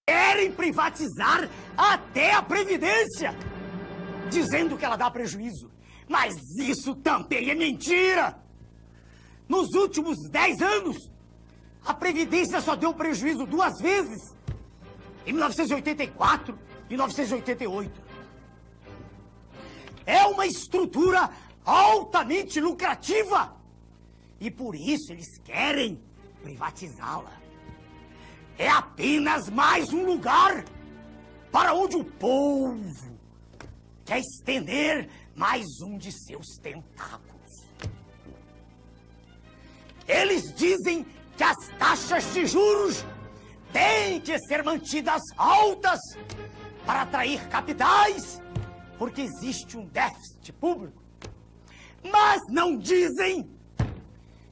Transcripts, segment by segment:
Querem privatizar até a previdência, dizendo que ela dá prejuízo. Mas isso também é mentira. Nos últimos 10 anos, a previdência só deu prejuízo 2 vezes, em 1984 e 1988. É uma estrutura altamente lucrativa e por isso eles querem privatizá-la. É apenas mais um lugar para onde o povo quer estender mais um de seus tentáculos. Eles dizem que as taxas de juros têm que ser mantidas altas para atrair capitais, porque existe um déficit público. Mas não dizem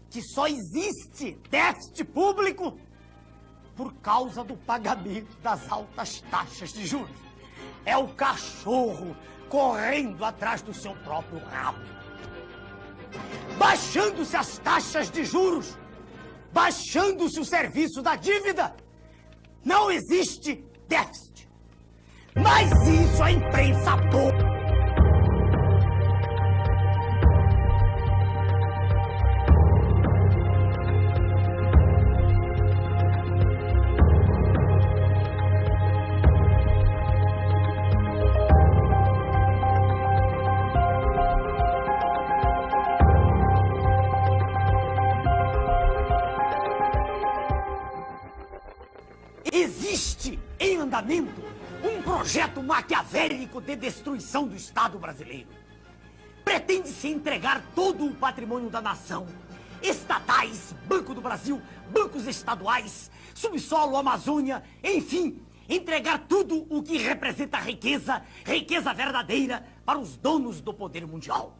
que só existe déficit público por causa do pagamento das altas taxas de juros. É o cachorro correndo atrás do seu próprio rabo. Baixando-se as taxas de juros, baixando-se o serviço da dívida, não existe déficit. Mas isso a imprensa toda. Existe em andamento um projeto maquiavélico de destruição do Estado brasileiro. Pretende-se entregar todo o patrimônio da nação, estatais, Banco do Brasil, bancos estaduais, subsolo, Amazônia, enfim, entregar tudo o que representa riqueza, riqueza verdadeira, para os donos do poder mundial.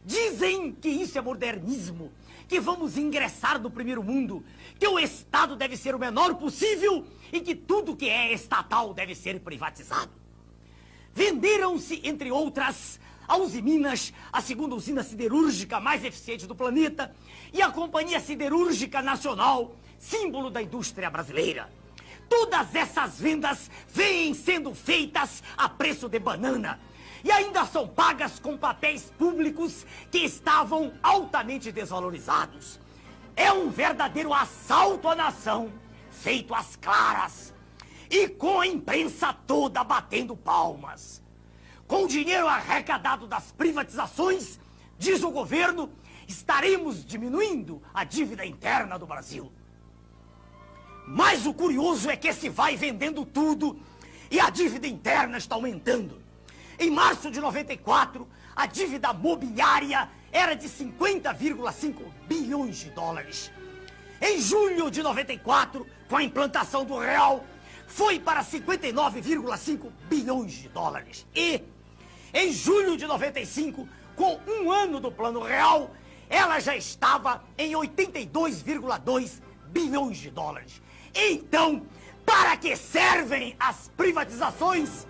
Dizem que isso é modernismo, que vamos ingressar no primeiro mundo, que o Estado deve ser o menor possível e que tudo que é estatal deve ser privatizado. Venderam-se, entre outras, a Uzi Minas, a segunda usina siderúrgica mais eficiente do planeta, e a Companhia Siderúrgica Nacional, símbolo da indústria brasileira. Todas essas vendas vêm sendo feitas a preço de banana, e ainda são pagas com papéis públicos que estavam altamente desvalorizados. É um verdadeiro assalto à nação, feito às claras, e com a imprensa toda batendo palmas. Com o dinheiro arrecadado das privatizações, diz o governo, estaremos diminuindo a dívida interna do Brasil. Mas o curioso é que se vai vendendo tudo e a dívida interna está aumentando. Em março de 94, a dívida mobiliária era de 50,5 bilhões de dólares. Em julho de 94, com a implantação do real, foi para 59,5 bilhões de dólares. E, em julho de 95, com um ano do plano real, ela já estava em 82,2 bilhões de dólares. Então, para que servem as privatizações?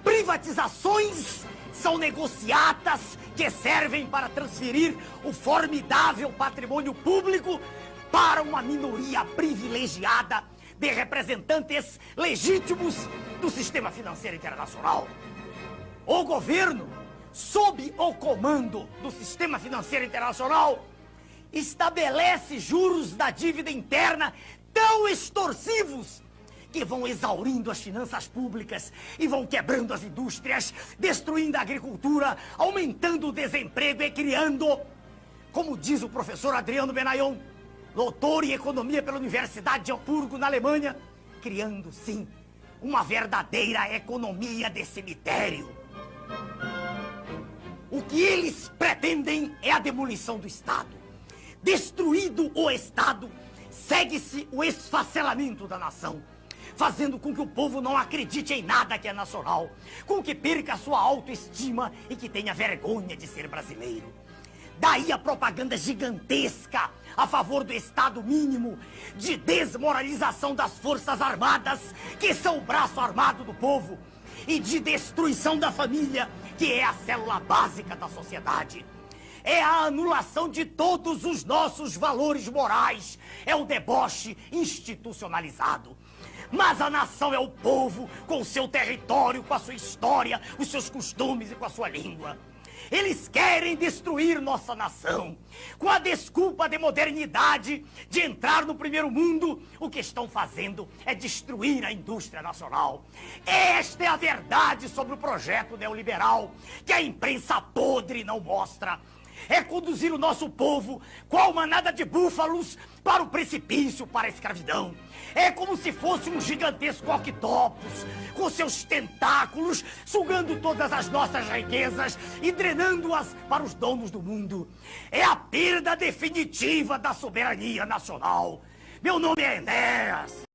Privatizações são negociatas que servem para transferir o formidável patrimônio público para uma minoria privilegiada de representantes legítimos do sistema financeiro internacional. O governo, sob o comando do sistema financeiro internacional, estabelece juros da dívida interna tão extorsivos que vão exaurindo as finanças públicas e vão quebrando as indústrias, destruindo a agricultura, aumentando o desemprego e criando, como diz o professor Adriano Benayon, doutor em economia pela Universidade de Hamburgo, na Alemanha, criando, sim, uma verdadeira economia de cemitério. O que eles pretendem é a demolição do Estado. Destruído o Estado, segue-se o esfacelamento da nação, fazendo com que o povo não acredite em nada que é nacional, com que perca a sua autoestima e que tenha vergonha de ser brasileiro. Daí a propaganda gigantesca a favor do Estado mínimo, de desmoralização das Forças Armadas, que são o braço armado do povo, e de destruição da família, que é a célula básica da sociedade. É a anulação de todos os nossos valores morais, é o deboche institucionalizado. Mas a nação é o povo, com o seu território, com a sua história, os seus costumes e com a sua língua. Eles querem destruir nossa nação. Com a desculpa de modernidade, de entrar no primeiro mundo, o que estão fazendo é destruir a indústria nacional. Esta é a verdade sobre o projeto neoliberal, que a imprensa podre não mostra. É conduzir o nosso povo, qual manada de búfalos, para o precipício, para a escravidão. É como se fosse um gigantesco octopus, com seus tentáculos, sugando todas as nossas riquezas e drenando-as para os donos do mundo. É a perda definitiva da soberania nacional. Meu nome é Enéas.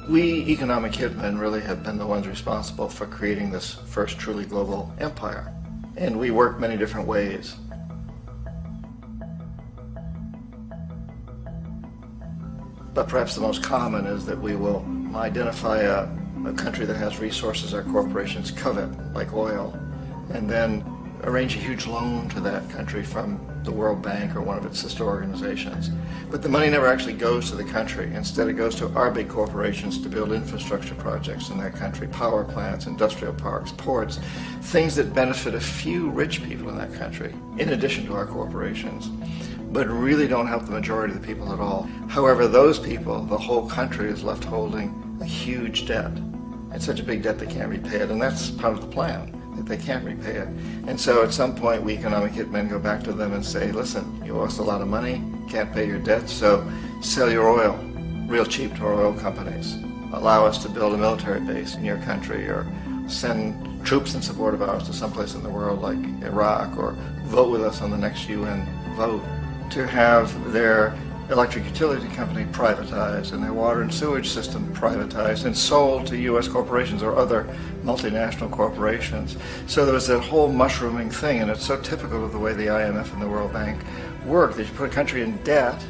We economic hitmen really have been the ones responsible for creating this first truly global empire. And we work many different ways. But perhaps the most common is that we will identify a country that has resources our corporations covet, like oil, and then arrange a huge loan to that country from the World Bank or one of its sister organizations. But the money never actually goes to the country. Instead, it goes to our big corporations to build infrastructure projects in that country, power plants, industrial parks, ports, things that benefit a few rich people in that country, in addition to our corporations, but really don't help the majority of the people at all. However, those people, the whole country is left holding a huge debt. It's such a big debt they can't repay it, and that's part of the plan, that they can't repay it. And so at some point, we economic hitmen go back to them and say, listen, you owe us a lot of money, can't pay your debt, so sell your oil real cheap to our oil companies. Allow us to build a military base in your country, or send troops in support of ours to someplace in the world like Iraq, or vote with us on the next UN vote. To have their electric utility company privatized and their water and sewage system privatized and sold to U.S. corporations or other multinational corporations. So there was that whole mushrooming thing, and it's so typical of the way the IMF and the World Bank work, that you put a country in debt,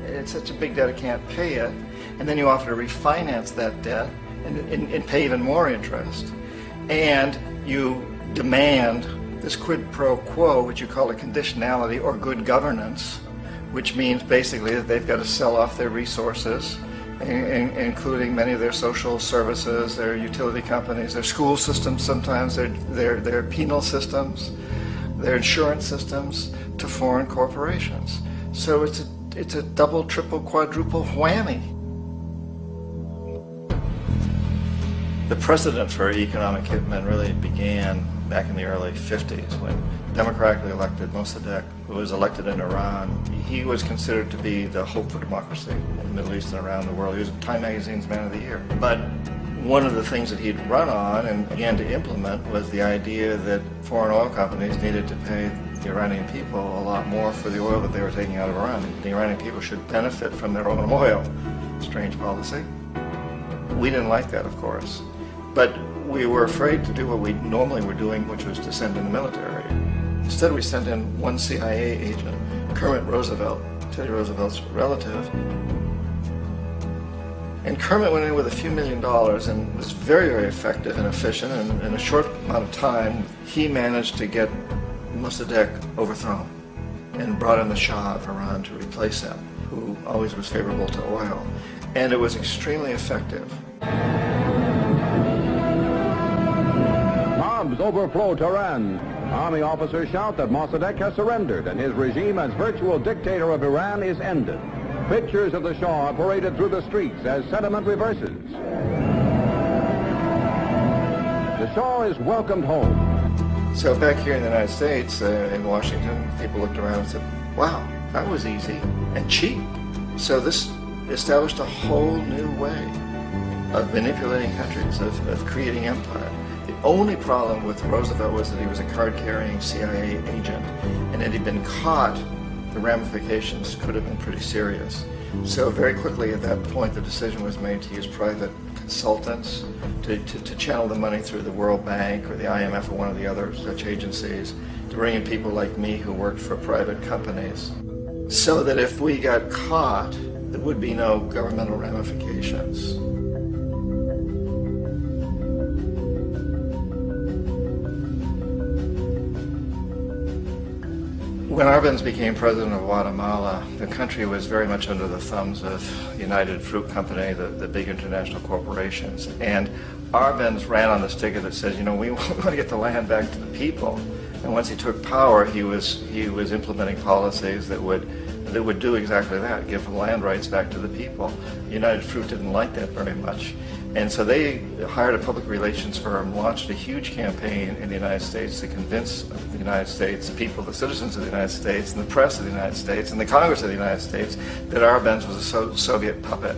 it's such a big debt it can't pay it, and then you offer to refinance that debt and pay even more interest. And you demand this quid pro quo, which you call a conditionality or good governance, which means basically that they've got to sell off their resources, including many of their social services, their utility companies, their school systems sometimes, their penal systems, their insurance systems, to foreign corporations. So it's a double, triple, quadruple whammy. The precedent for economic hitmen really began back in the early 50s when democratically elected Mossadegh, who was elected in Iran, he was considered to be the hope for democracy in the Middle East and around the world. He was Time Magazine's Man of the Year. But one of the things that he'd run on and began to implement was the idea that foreign oil companies needed to pay the Iranian people a lot more for the oil that they were taking out of Iran. The Iranian people should benefit from their own oil. Strange policy. We didn't like that, of course. But we were afraid to do what we normally were doing, which was to send in the military. Instead, we sent in one CIA agent, Kermit Roosevelt, Teddy Roosevelt's relative. And Kermit went in with a few $1 million and was very, very effective and efficient. And in a short amount of time, he managed to get Mossadegh overthrown and brought in the Shah of Iran to replace him, who always was favorable to oil. And it was extremely effective. Mobs overflow Tehran. Army officers shout that Mossadegh has surrendered and his regime as virtual dictator of Iran is ended. Pictures of the Shah are paraded through the streets as sentiment reverses. The Shah is welcomed home. So back here in the United States, in Washington, people looked around and said, wow, that was easy and cheap. So this established a whole new way of manipulating countries, of creating empire. It only problem with Roosevelt was that he was a card-carrying CIA agent, and had he been caught, the ramifications could have been pretty serious. So very quickly at that point, the decision was made to use private consultants to channel the money through the World Bank or the IMF or one of the other such agencies, to bring in people like me who worked for private companies, so that if we got caught, there would be no governmental ramifications. When Arbenz became president of Guatemala, the country was very much under the thumbs of United Fruit Company, the big international corporations. And Arbenz ran on this ticket that says, you know, we want to get the land back to the people. And once he took power, he was implementing policies that would do exactly that, give land rights back to the people. United Fruit didn't like that very much. And so they hired a public relations firm, launched a huge campaign in the United States to convince the United States people, the citizens of the United States, and the press of the United States, and the Congress of the United States, that Arbenz was a Soviet puppet,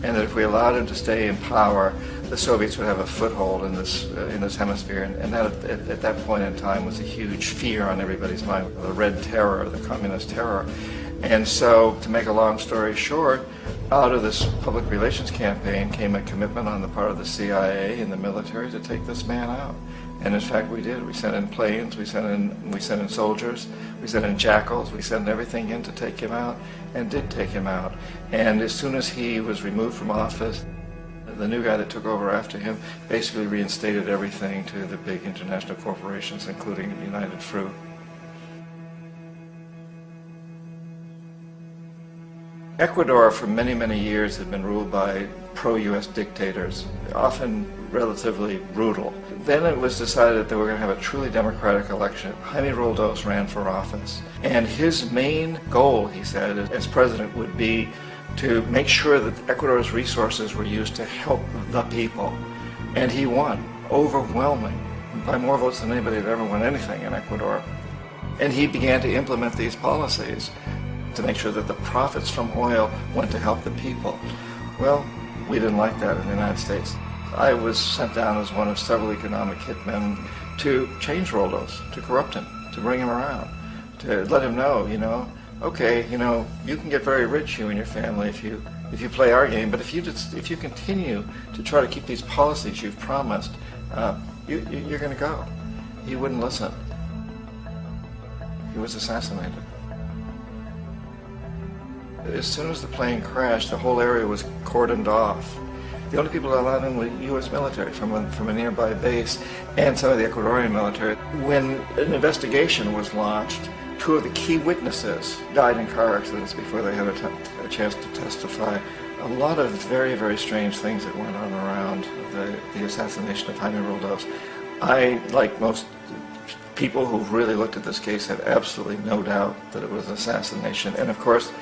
and that if we allowed him to stay in power, the Soviets would have a foothold in this hemisphere. And that at that point in time was a huge fear on everybody's mind, the Red Terror, the communist terror. And so, to make a long story short, out of this public relations campaign came a commitment on the part of the CIA and the military to take this man out. And in fact, we did. We sent in planes, we sent in soldiers, we sent in jackals, we sent everything in to take him out, and did take him out. And as soon as he was removed from office, the new guy that took over after him basically reinstated everything to the big international corporations, including United Fruit. Ecuador for many, many years had been ruled by pro-U.S. dictators, often relatively brutal. Then it was decided that they were going to have a truly democratic election. Jaime Roldos ran for office, and his main goal, he said, as president would be to make sure that Ecuador's resources were used to help the people. And he won, overwhelming, by more votes than anybody had ever won anything in Ecuador. And he began to implement these policies to make sure that the profits from oil went to help the people. Well, we didn't like that in the United States. I was sent down as one of several economic hitmen to change Roldos, to corrupt him, to bring him around, to let him know, you know, okay, you know, you can get very rich, you and your family, if you play our game, but if you continue to try to keep these policies you've promised, you're going to go. He wouldn't listen. He was assassinated. As soon as the plane crashed, the whole area was cordoned off. The only people allowed in were U.S. military from a nearby base and some of the Ecuadorian military. When an investigation was launched, two of the key witnesses died in car accidents before they had a chance to testify. A lot of very, very strange things that went on around the assassination of Jaime Roldos. I, like most people who've really looked at this case, have absolutely no doubt that it was an assassination. And of course,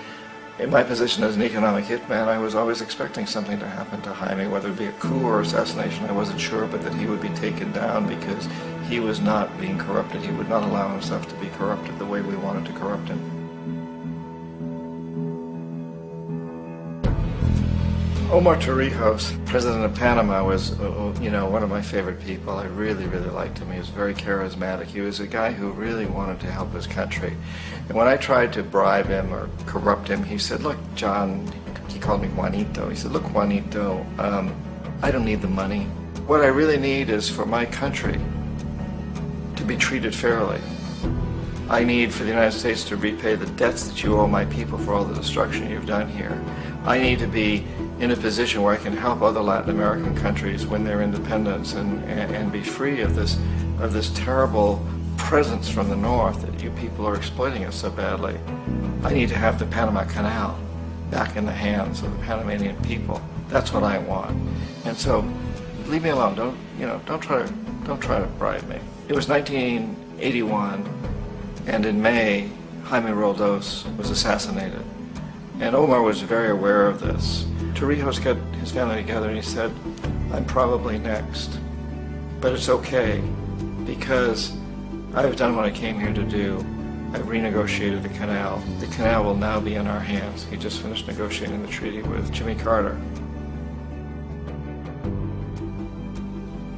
in my position as an economic hitman, I was always expecting something to happen to Jaime, whether it be a coup or assassination, I wasn't sure, but that he would be taken down because he was not being corrupted. He would not allow himself to be corrupted the way we wanted to corrupt him. Omar Torrijos, president of Panama, was, you know, one of my favorite people. I really, really liked him. He was very charismatic. He was a guy who really wanted to help his country. And when I tried to bribe him or corrupt him, he said, look, John, he called me Juanito. He said, look, Juanito, I don't need the money. What I really need is for my country to be treated fairly. I need for the United States to repay the debts that you owe my people for all the destruction you've done here. I need to be in a position where I can help other Latin American countries win their independence and be free of this terrible presence from the north that you people are exploiting us so badly. I need to have the Panama Canal back in the hands of the Panamanian people. That's what I want. And so, leave me alone. Don't try to bribe me. It was 1981, and in May, Jaime Roldos was assassinated. And Omar was very aware of this. Torrijos got his family together and he said, I'm probably next, but it's okay because I've done what I came here to do. I've renegotiated the canal. The canal will now be in our hands. He just finished negotiating the treaty with Jimmy Carter.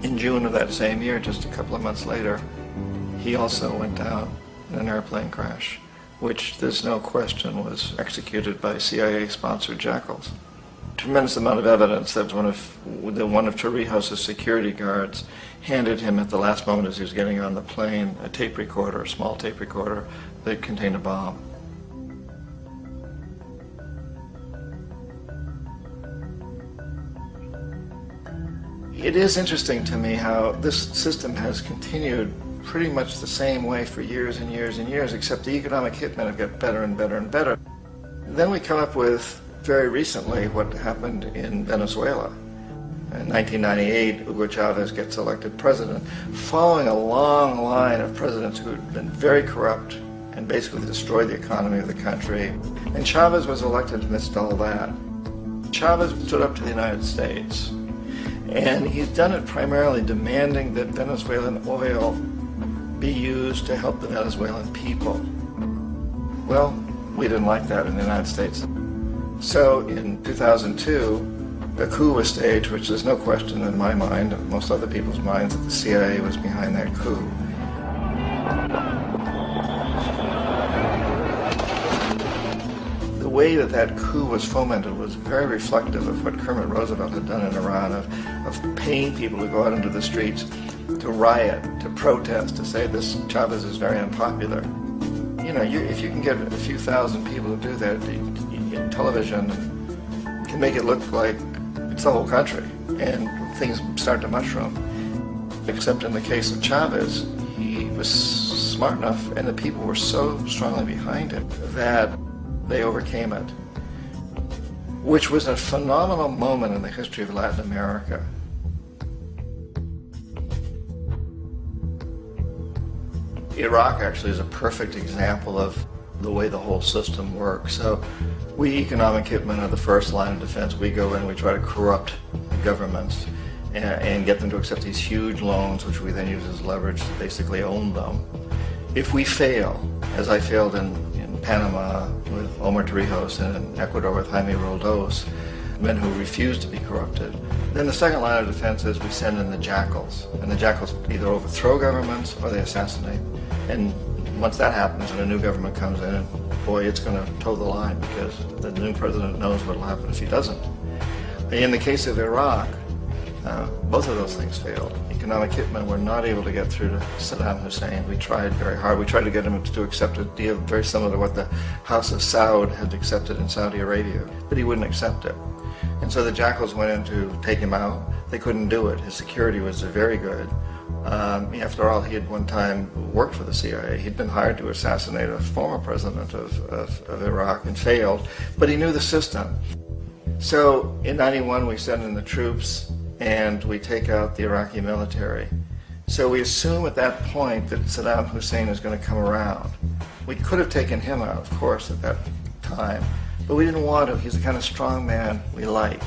In in June of that same year, just a couple of months later, he also went down in an airplane crash, which there's no question was executed by CIA-sponsored jackals. Tremendous amount of evidence that one of Torrijos' security guards handed him at the last moment as he was getting on the plane a tape recorder, a small tape recorder that contained a bomb. It is interesting to me how this system has continued pretty much the same way for years and years and years, except the economic hitmen have got better and better and better. Then we come up with, very recently, what happened in Venezuela. In 1998, Hugo Chavez gets elected president, following a long line of presidents who had been very corrupt and basically destroyed the economy of the country. And Chavez was elected amidst all that. Chavez stood up to the United States, and he's done it primarily demanding that Venezuelan oil be used to help the Venezuelan people. Well, we didn't like that in the United States. So in 2002, a coup was staged, which there's no question in my mind, and most other people's minds, that the CIA was behind that coup. The way that that coup was fomented was very reflective of what Kermit Roosevelt had done in Iran, of paying people to go out into the streets, to riot, to protest, to say this Chavez is very unpopular. You know, if you can get a few thousand people to do that, television can make it look like it's the whole country, and things start to mushroom. Except in the case of Chavez, he was smart enough, and the people were so strongly behind it that they overcame it, which was a phenomenal moment in the history of Latin America. Iraq actually is a perfect example of the way the whole system works. So we economic hitmen are the first line of defense. We go in and we try to corrupt the governments and get them to accept these huge loans, which we then use as leverage to basically own them. If we fail, as I failed in Panama with Omar Torrijos and in Ecuador with Jaime Roldos, men who refuse to be corrupted, then the second line of defense is we send in the jackals. And the jackals either overthrow governments or they assassinate. And once that happens and a new government comes in, boy, it's going to toe the line, because the new president knows what will happen if he doesn't. In the case of Iraq, both of those things failed. Economic hitmen were not able to get through to Saddam Hussein. We tried very hard. We tried to get him to accept a deal very similar to what the House of Saud had accepted in Saudi Arabia, but he wouldn't accept it. And so the jackals went in to take him out. They couldn't do it. His security was very good. After all, he had one time worked for the CIA. He'd been hired to assassinate a former president of Iraq and failed, but he knew the system. So in '91, we send in the troops and we take out the Iraqi military. So we assume at that point that Saddam Hussein is going to come around. We could have taken him out, of course, at that time, but we didn't want to. He's the kind of strong man we like.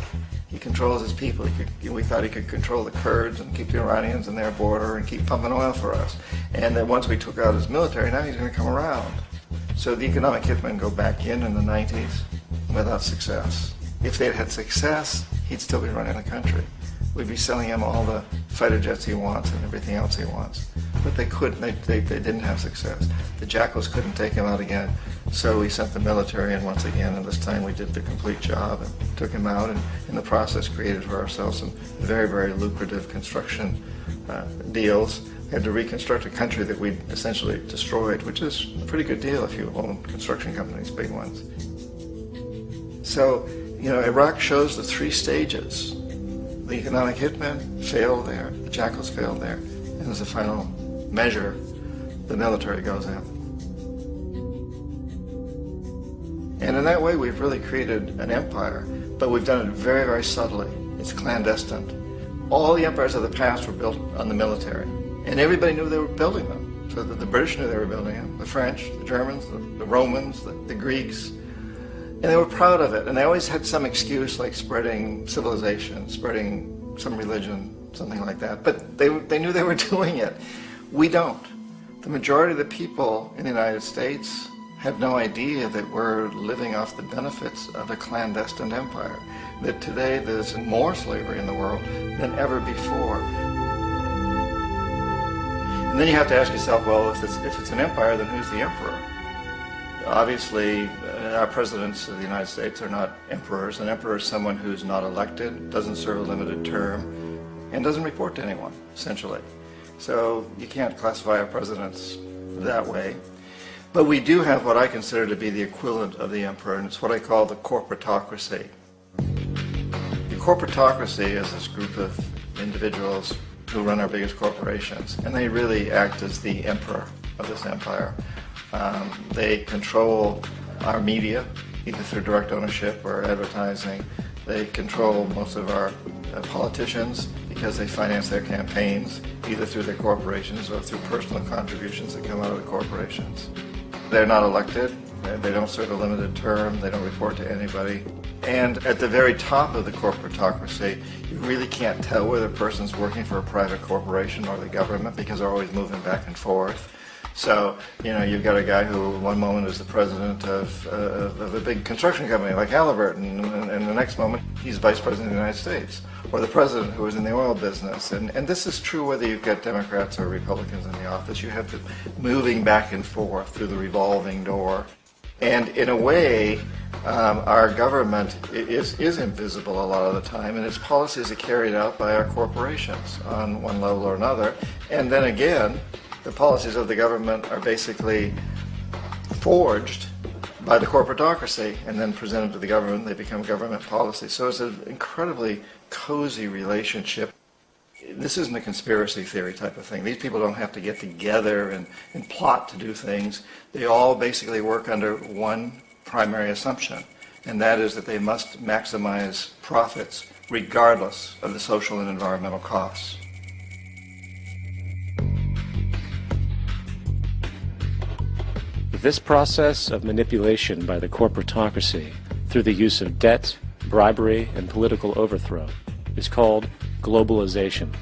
He controls his people. We thought he could control the Kurds and keep the Iranians in their border and keep pumping oil for us. And then once we took out his military, now he's going to come around. So the economic hitmen go back in the 90s without success. If they'd had success, he'd still be running the country. We'd be selling him all the fighter jets he wants and everything else he wants. But they couldn't. They didn't have success. The jackals couldn't take him out again. So we sent the military in once again, and this time we did the complete job and took him out, and in the process created for ourselves some very, very lucrative construction deals. We had to reconstruct a country that we'd essentially destroyed, which is a pretty good deal if you own construction companies, big ones. So, you know, Iraq shows the three stages. The economic hitmen failed there, the jackals failed there, and as a final measure, the military goes in. And in that way, we've really created an empire, but we've done it very, very subtly. It's clandestine. All the empires of the past were built on the military, and everybody knew they were building them. So that the British knew they were building them, the French, the Germans, the Romans, the Greeks, and they were proud of it. And they always had some excuse, like spreading civilization, spreading some religion, something like that. But they knew they were doing it. We don't. The majority of the people in the United States have no idea that we're living off the benefits of a clandestine empire, that today there's more slavery in the world than ever before. And then you have to ask yourself, well, if it's an empire, then who's the emperor? Obviously, our presidents of the United States are not emperors. An emperor is someone who's not elected, doesn't serve a limited term, and doesn't report to anyone, essentially. So you can't classify our presidents that way. But we do have what I consider to be the equivalent of the emperor, and it's what I call the corporatocracy. The corporatocracy is this group of individuals who run our biggest corporations, and they really act as the emperor of this empire. They control our media, either through direct ownership or advertising. They control most of our politicians because they finance their campaigns, either through their corporations or through personal contributions that come out of the corporations. They're not elected, they don't serve a limited term, they don't report to anybody. And at the very top of the corporatocracy, you really can't tell whether a person's working for a private corporation or the government because they're always moving back and forth. So, you know, you've got a guy who one moment is the president of a big construction company like Halliburton, and the next moment he's vice president of the United States, or the president who is in the oil business. And this is true whether you've got Democrats or Republicans in the office. You have to moving back and forth through the revolving door. And in a way, our government is invisible a lot of the time, and its policies are carried out by our corporations on one level or another. And then again, the policies of the government are basically forged by the corporatocracy and then presented to the government. They become government policy. So it's an incredibly cozy relationship. This isn't a conspiracy theory type of thing. These people don't have to get together and plot to do things. They all basically work under one primary assumption, and that is that they must maximize profits regardless of the social and environmental costs. This process of manipulation by the corporatocracy through the use of debt, bribery, and political overthrow is called globalization.